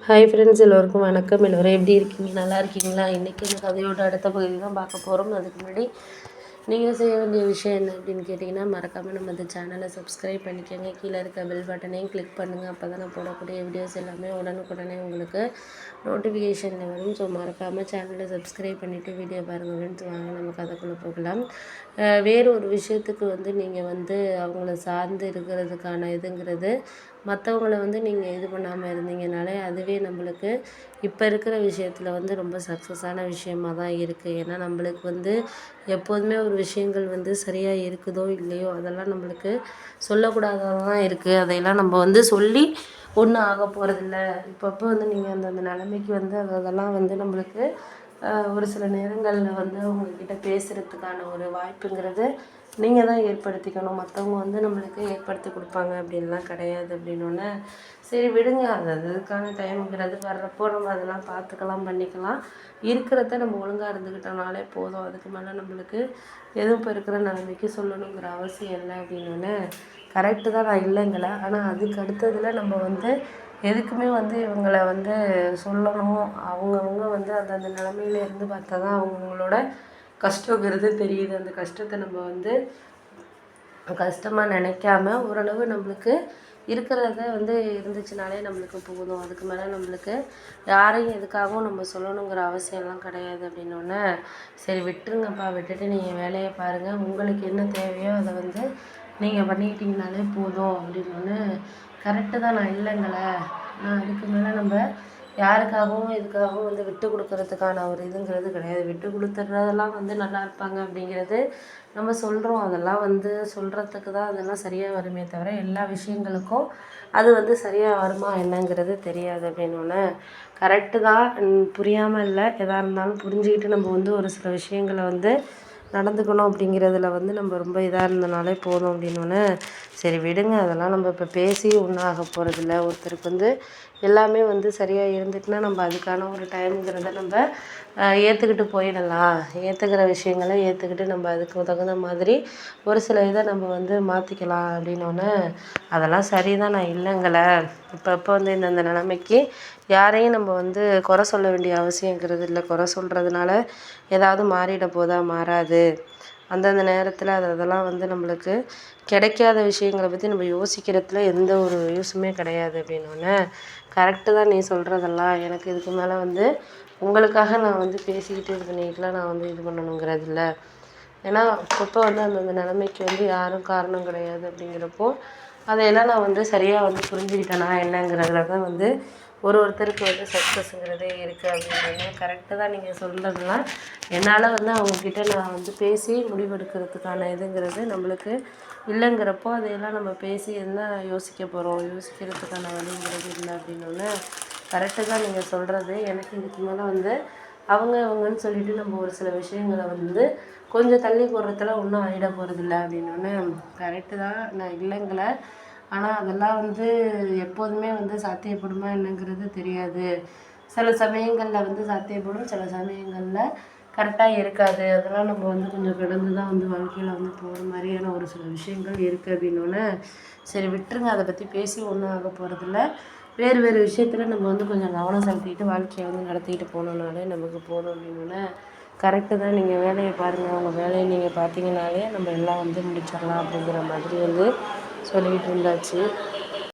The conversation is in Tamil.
ஹாய் ஃப்ரெண்ட்ஸ், எல்லோருக்கும் வணக்கம். எல்லோரும் எப்படி இருக்கீங்க? நல்லா இருக்கீங்களா? இன்றைக்கி இந்த கதையோட அடுத்த பகுதி தான் பார்க்க போகிறோம். அதுக்கு முன்னாடி நீங்கள் செய்ய வேண்டிய விஷயம் என்ன அப்படின்னு கேட்டிங்கன்னா, மறக்காமல் நம்ம இந்த சேனலை சப்ஸ்கிரைப் பண்ணிக்கோங்க. கீழே இருக்க பெல் பட்டனையும் கிளிக் பண்ணுங்கள். அப்போ தான் நான் போடக்கூடிய வீடியோஸ் எல்லாமே உடனுக்குடனே உங்களுக்கு நோட்டிஃபிகேஷனில் வரும். ஸோ மறக்காமல் சேனலை சப்ஸ்கிரைப் பண்ணிவிட்டு வீடியோ பாருங்கள் ஃப்ரெண்ட்ஸ். வாங்க நம்ம கதைக்குள்ளே போகலாம். வேறு ஒரு விஷயத்துக்கு நீங்கள் அவங்கள சார்ந்து இருக்கிறதுக்கான இதுங்கிறது மற்றவங்கள நீங்கள் இது பண்ணாமல் இருந்தீங்கனாலே அதுவே நம்மளுக்கு இப்போ இருக்கிற விஷயத்தில் ரொம்ப சக்ஸஸான விஷயமாக தான் இருக்குது. ஏன்னா நம்மளுக்கு எப்போதுமே ஒரு விஷயங்கள் சரியாக இருக்குதோ இல்லையோ அதெல்லாம் நம்மளுக்கு சொல்லக்கூடாததாக தான் இருக்குது. அதையெல்லாம் நம்ம சொல்லி ஒன்றும் ஆக போகிறதில்ல. இப்பப்போ நீங்கள் அந்த நிலைமைக்கு அதெல்லாம் நம்மளுக்கு ஒரு சில நேரங்களில் அவங்கக்கிட்ட பேசுகிறதுக்கான ஒரு வாய்ப்புங்கிறது நீங்கள் தான் ஏற்படுத்திக்கணும். மற்றவங்க நம்மளுக்கு ஏற்படுத்தி கொடுப்பாங்க அப்படின்லாம் கிடையாது. அப்படின்னோடனே சரி விடுங்க, அதுக்கான டைமுங்கிறது வர்றப்போ நம்ம அதெல்லாம் பார்த்துக்கலாம், பண்ணிக்கலாம். இருக்கிறத நம்ம ஒழுங்காக இருந்துக்கிட்டோம்னாலே போதும். அதுக்கு மேலே நம்மளுக்கு எதுவும் இப்போ இருக்கிற நிலைமைக்கு சொல்லணுங்கிற அவசியம் இல்லை. அப்படின்னோடனே கரெக்டு தான், நான் இல்லைங்கள. ஆனால் அதுக்கு அடுத்ததில் நம்ம எதுக்குமே இவங்களை சொல்லணும். அவங்கவுங்க அந்தந்த நிலமையில இருந்து பார்த்தா தான் அவங்களோட கஷ்டங்கிறது தெரியுது. அந்த கஷ்டத்தை நம்ம கஷ்டமாக நினைக்காம ஓரளவு நம்மளுக்கு இருக்கிறத இருந்துச்சுனாலே நம்மளுக்கு போதும். அதுக்கு மேலே நம்மளுக்கு யாரையும் எதுக்காகவும் நம்ம சொல்லணுங்கிற அவசியம்லாம் கிடையாது. அப்படின்னோடனே சரி விட்டுருங்கப்பா, விட்டுட்டு நீங்கள் வேலையை பாருங்கள். உங்களுக்கு என்ன தேவையோ அதை நீங்கள் பண்ணிக்கிட்டீங்கனாலே போதும். அப்படின்னோடனே கரெக்டு தான், நான் இல்லைங்களே. நான் அதுக்கு மேலே நம்ம யாருக்காகவும் எதுக்காகவும் விட்டு கொடுக்கறதுக்கான ஒரு இதுங்கிறது கிடையாது. விட்டு கொடுத்துட்றதெல்லாம் நல்லா இருப்பாங்க அப்படிங்கிறது நம்ம சொல்கிறோம். அதெல்லாம் சொல்கிறதுக்கு தான் அதெல்லாம் சரியாக வருமே தவிர எல்லா விஷயங்களுக்கும் அது சரியாக வருமா என்னங்கிறது தெரியாது. அப்படின்னோடனே கரெக்டு தான், புரியாமல் இல்லை. எதாக இருந்தாலும் புரிஞ்சுக்கிட்டு நம்ம ஒரு சில விஷயங்களை நடந்துக்கணும். அப்படிங்கிறதுல நம்ம ரொம்ப இதாக இருந்தனாலே போதும். அப்படின்னோடனே சரி விடுங்க, அதெல்லாம் நம்ம இப்போ பேசி ஒன்றும் ஆக போகிறதில்ல. ஒருத்தருக்கு எல்லாமே சரியாக இருந்துட்டுனா நம்ம அதுக்கான ஒரு டைமுங்கிறத நம்ம ஏற்றுக்கிட்டு போயிடலாம். ஏற்றுக்கிற விஷயங்களை ஏற்றுக்கிட்டு நம்ம அதுக்கு தகுந்த மாதிரி ஒரு சில இதை நம்ம மாற்றிக்கலாம். அப்படின்னோடனே அதெல்லாம் சரி தான், நான் இல்லைங்களே. இப்போ இந்த நிலைமைக்கு யாரையும் நம்ம குறை சொல்ல வேண்டிய அவசியங்கிறது இல்லை. குறை சொல்கிறதுனால ஏதாவது மாறிட போதா? மாறாது. அந்தந்த நேரத்தில் அதெல்லாம் நம்மளுக்கு கிடைக்காத விஷயங்களை பற்றி நம்ம யோசிக்கிறதுல எந்த ஒரு யூஸுமே கிடையாது. அப்படின்னோடனே கரெக்டு தான் நீ சொல்கிறதெல்லாம். எனக்கு இதுக்கு மேலே உங்களுக்காக நான் பேசிக்கிட்டு இது பண்ணிக்கிட்டுலாம் நான் இது பண்ணணுங்கிறது இல்லை. ஏன்னா அப்பப்போ அந்தந்த நிலைமைக்கு யாரும் காரணம் கிடையாது. அப்படிங்கிறப்போ அதையெல்லாம் நான் சரியாக புரிஞ்சுக்கிட்டேனா என்னங்கிறதுல தான் ஒருத்தருக்கு சக்ஸஸ்ங்கிறதே இருக்குது. அப்படிங்கிறது கரெக்டு தான் நீங்கள் சொல்கிறதுலாம். என்னால் அவங்கக்கிட்ட நான் பேசி முடிவெடுக்கிறதுக்கான இதுங்கிறது நம்மளுக்கு இல்லைங்கிறப்போ அதையெல்லாம் நம்ம பேசி என்ன யோசிக்க போகிறோம்? யோசிக்கிறதுக்கான வழிங்கிறது இல்லை. அப்படின்னோடனே கரெக்டு தான் நீங்கள் சொல்கிறது. எனக்கு இதுக்கு மேலே அவங்கன்னு சொல்லிவிட்டு நம்ம ஒரு சில விஷயங்களை கொஞ்சம் தள்ளி போடுறதுல ஒன்றும் ஆகிட போகிறதில்ல. அப்படின்னோடனே கரெக்டு தான், நான் இல்லைங்கள. ஆனால் அதெல்லாம் எப்போதுமே சாத்தியப்படுமா என்னங்கிறது தெரியாது. சில சமயங்களில் சாத்தியப்படும், சில சமயங்களில் கரெக்டாக இருக்காது. அதெல்லாம் நம்ம கொஞ்சம் கடந்து தான் வாழ்க்கையில் போகிற மாதிரியான ஒரு சில விஷயங்கள் இருக்குது. அப்படின்னோடனே சரி விட்டுருங்க, அதை பற்றி பேசி ஒன்றும் ஆக போகிறதில்ல. வேறு விஷயத்தில் நம்ம கொஞ்சம் கவனம் செலுத்திக்கிட்டு வாழ்க்கையை நடத்திக்கிட்டு போனோம்னாலே நமக்கு போதும். அப்படின்னோடனே கரெக்டு தான், நீங்கள் வேலையை பாருங்கள். உங்கள் வேலையை நீங்கள் பார்த்தீங்கனாலே நம்ம எல்லாம் முடிச்சிடலாம் அப்படிங்கிற மாதிரி சொல்லிக்கிட்டு இருந்தாச்சு.